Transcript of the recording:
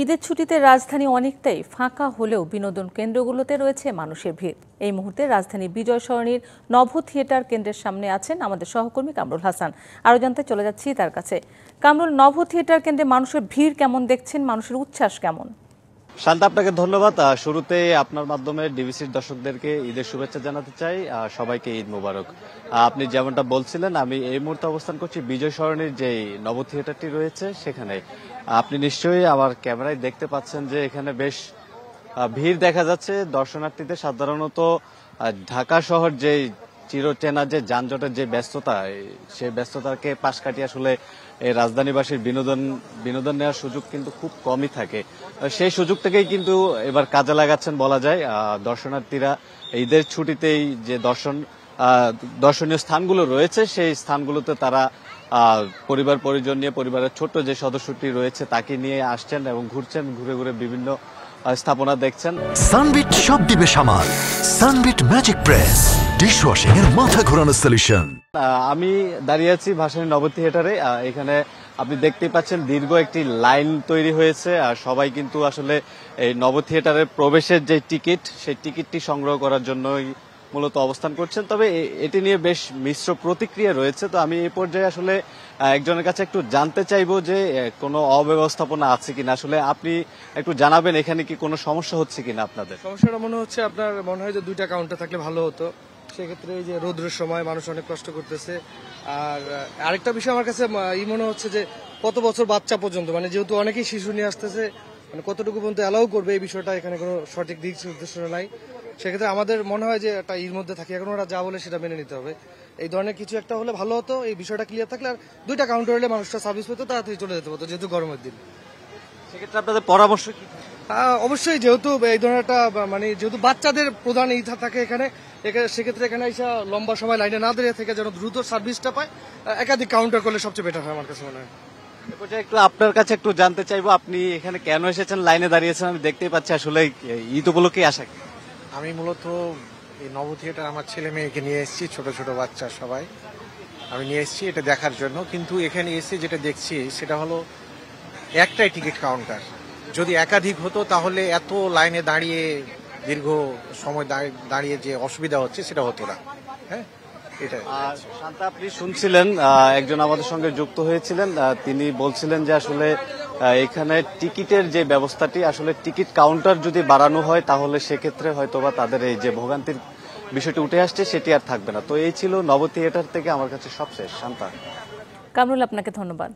ঈদের ছুটিতে রাজধানী অনেকটাই ফাঁকা হলেও বিনোদন কেন্দ্রগুলোতে রয়েছে মানুষের ভিড়। এই মুহূর্তে রাজধানী বিজয় সরণির নভ থিয়েটার কেন্দ্রের সামনে আছেন আমাদের সহকর্মী কামরুল হাসান। আরও জানতে চলে যাচ্ছি তার কাছে। কামরুল, নভ থিয়েটার কেন্দ্রে মানুষের ভিড় কেমন দেখছেন, মানুষের উচ্ছ্বাস কেমন? শান্তা, আপনাকে ধন্যবাদ। শুরুতে আপনার মাধ্যমে ডিবিসির দর্শকদেরকে ঈদের শুভেচ্ছা জানাতে চাই। সবাইকে ঈদ মোবারক। আপনি যেমনটা বলছিলেন, আমি এই মুহূর্তে অবস্থান করছি বিজয় সরণির যে নব থিয়েটারটি রয়েছে সেখানে। আপনি নিশ্চয়ই আমার ক্যামেরায় দেখতে পাচ্ছেন যে এখানে বেশ ভিড় দেখা যাচ্ছে দর্শনার্থীদের। সাধারণত ঢাকা শহর যে চিরচেনা যে যানজটের যে ব্যস্ততা, সেই ব্যস্ততাকে পাশ কাটিয়ে আসলে এই রাজধানীবাসীর বিনোদন নেওয়ার সুযোগ কিন্তু খুব কমই থাকে। সেই সুযোগ থেকেই কিন্তু এবার কাজে লাগাচ্ছেন বলা যায় দর্শনার্থীরা। ঈদের ছুটিতেই যে দর্শনীয় স্থানগুলো রয়েছে সেই স্থানগুলোতে তারা পরিবার পরিজন নিয়ে, পরিবারের ছোট্ট যে সদস্যটি রয়েছে তাকে নিয়ে আসছেন এবং ঘুরছেন, ঘুরে ঘুরে বিভিন্ন স্থাপনা দেখছেন। সানবিট সব দিবে সামাল। সানবিট ম্যাজিক প্রেস ডিশওয়াশিং এর মাথা ঘোরানো সলিউশন। আমি দাঁড়িয়ে আছি ভাসানী নব থিয়েটারে। এখানে আপনি দেখতেই পাচ্ছেন দীর্ঘ একটি লাইন তৈরি হয়েছে। আর সবাই কিন্তু আসলে এই নব থিয়েটারের প্রবেশের যে টিকিট, সেই টিকিটটি সংগ্রহ করার জন্যই মূলত অবস্থান করছেন। তবে এটি নিয়ে বেশ মিশ্র প্রতিক্রিয়া রয়েছে। তো আমি এই পর্যায়ে আসলে একজনের কাছে একটু জানতে চাইবো যে কোনো অব্যবস্থাপনা আছে কিনা। আসলে আপনি একটু জানাবেন এখানে কি কোনো সমস্যা হচ্ছে কিনা আপনাদের? সমস্যাটা মনে হচ্ছে, আপনার মনে হয় যে দুইটা কাউন্টার থাকলে ভালো হতো। সেক্ষেত্রে এই যে রোদ্রের সময় মানুষ অনেক কষ্ট করতেছে। আর আরেকটা বিষয় আমার কাছে মনে হচ্ছে যে কত বছর বাচ্চা পর্যন্ত, মানে যেহেতু অনেকেই শিশু নিয়ে আসতেছে, মানে কতটুকু পর্যন্ত অ্যালাউ করবে এই বিষয়টা এখানে কোনো সঠিক দিক নির্দেশনা নাই। সেক্ষেত্রে আমাদের মনে হয় যে একটা এর মধ্যে থাকি, এখন ওরা যা বলে সেটা মেনে নিতে হবে। এই ধরনের কিছু একটা হলে ভালো হতো। এই বিষয়টা ক্লিয়ার থাকলে আর দুইটা কাউন্টার হলে মানুষটা সার্ভিস পেতো, তাড়াতাড়ি চলে যেতে পারতো, যেহেতু গরমের দিন। সেক্ষেত্রে আপনাদের পরামর্শ কি? অবশ্যই, যেহেতু এই ধরনের একটা মানে যেহেতু বাচ্চাদের প্রধান ঈদ থাকে এখানে, সেক্ষেত্রে এখানে এসে লম্বা সময় লাইনে না দাঁড়িয়ে থেকে যেন দ্রুত সার্ভিসটা পায়, একাধিক কাউন্টার করলে সবচেয়ে বেটার হয় আমার কাছে মনে হয়। একটু আপনার কাছে একটু জানতে চাইবো, আপনি এখানে কেন এসেছেন, লাইনে দাঁড়িয়েছেন? আমি দেখতেই পাচ্ছি আসলে ঈদ উপলক্ষে আসা। আমি মূলত এই নব থিয়েটার আমার ছেলে মেয়েকে নিয়ে এসেছি, ছোট ছোট বাচ্চা সবাই আমি নিয়ে এসেছি এটা দেখার জন্য। কিন্তু এখানে এসে যেটা দেখছি সেটা হলো একটাই টিকিট কাউন্টার। যদি একাধিক হতো তাহলে এত লাইনে দাঁড়িয়ে দীর্ঘ সময় দাঁড়িয়ে যে অসুবিধা হচ্ছে সেটা হতো না। হ্যাঁ, এটাই। শান্তা, আপনি শুনছিলেন একজন আমাদের সঙ্গে যুক্ত হয়েছিলেন, তিনি বলছিলেন যে আসলে এখানে টিকিটের যে ব্যবস্থাটি, আসলে টিকিট কাউন্টার যদি বাড়ানো হয় তাহলে সেক্ষেত্রে হয়তোবা তাদের এই যে ভোগান্তির বিষয়টি উঠে আসছে সেটি আর থাকবে না। তো এই ছিল নব থিয়েটার থেকে আমার কাছে সবশেষ। শান্তা। কামরুল, আপনাকে ধন্যবাদ।